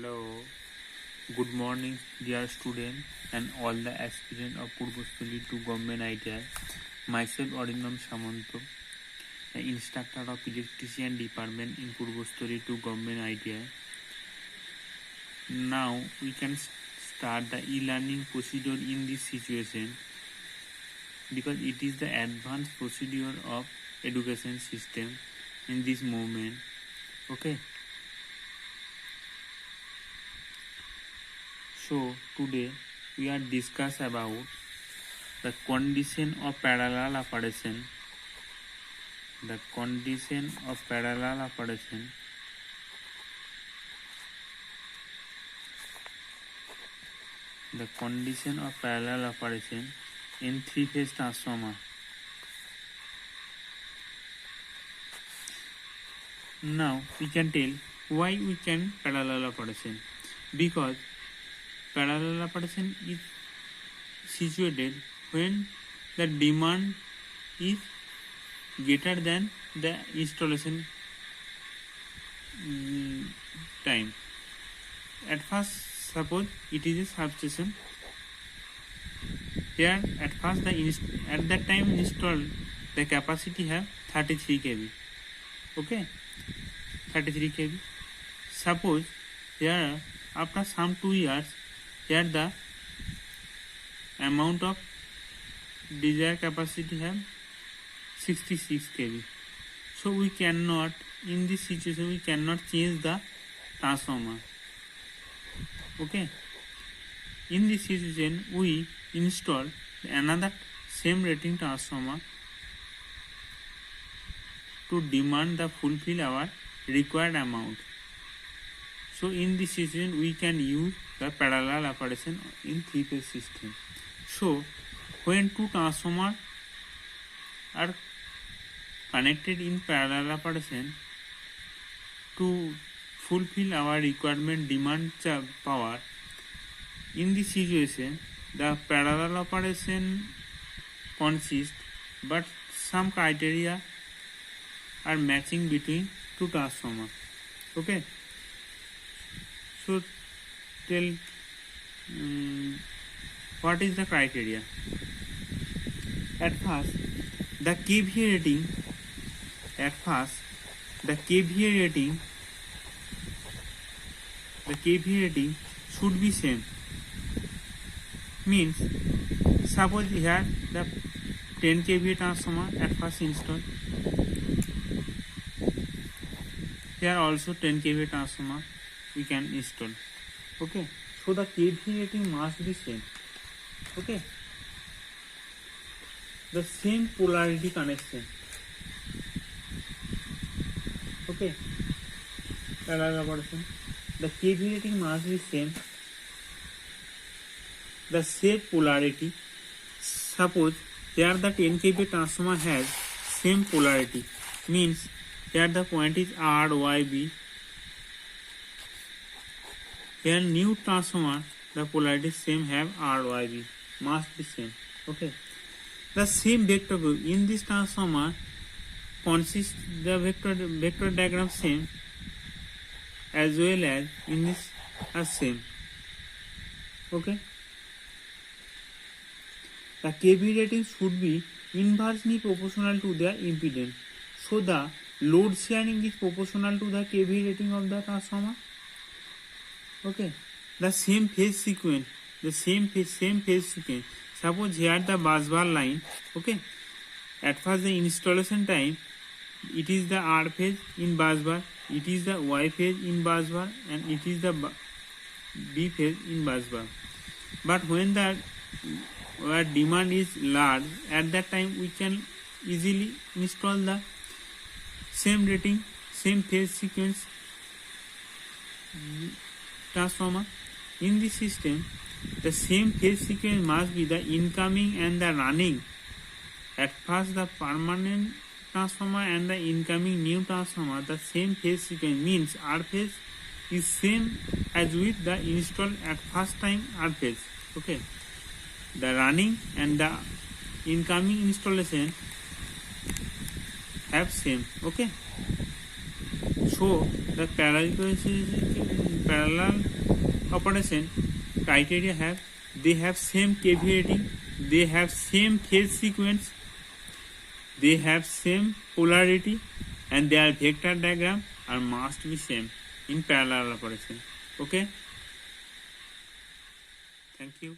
Hello, good morning, dear student and all the aspirants of Purvostoli to Government ITI. Myself, Arindam Samanto, the instructor of Electrician Department in Purvostoli to Government ITI. Now we can start the e-learning procedure in this situation because it is the advanced procedure of education system in this moment. Okay. So today we are discuss about the condition of parallel operation. The condition of parallel operation. The condition of parallel operation in three-phase transformer. Now we can tell why we can parallel operation, because parallel operation is situated when the demand is greater than the installation time. At first, suppose it is a substation. Here at first at that time installed the capacity have 33 kV. Okay, 33 kV. Suppose here after some 2 years, here the amount of desired capacity have 66 kV. So we cannot, in this situation, we cannot change the transformer. Okay. In this situation, we install another same rating transformer to demand the fulfill our required amount. So in this situation, we can use the parallel operation in three-phase system. So when two transformers are connected in parallel operation to fulfill our requirement demand power, in this situation the parallel operation consists, but some criteria are matching between two transformers. Okay. So tell what is the criteria. At first, the KVA rating should be same. Means, suppose here the 10 kVA transformer at first installed. Here also 10 kVA transformer we can install. Okay. So the KVA rating must be same. Okay. The same polarity connection. Okay. Parallel operation. The KVA rating must be same. The same polarity. Suppose here the 10 kVA transformer has same polarity. Means here the point is R, Y, B. Here new transformer, the polarity same have R, Y, B. Must be same. Okay. The same vector group in this transformer consists the vector diagram same, as well as in this are same. Okay. The KV rating should be inversely proportional to their impedance. So the load sharing is proportional to the KV rating of the transformer. Okay. The same phase sequence. Same phase sequence. Suppose here the busbar line. Okay. At first the installation time, it is the R phase in busbar, it is the Y phase in busbar, and it is the B phase in busbar. But when the demand is large, at that time we can easily install the same rating, same phase sequence transformer. In this system, the same phase sequence must be the incoming and the running. At first the permanent transformer and the incoming new transformer, the same phase sequence means R phase is same as with the installed at first time R phase. Okay. The running and the incoming installation have same. Okay. So the parallel operation criteria have they have same KV rating, they have same phase sequence, they have same polarity, and their vector diagram are must be same in parallel operation. Okay, thank you.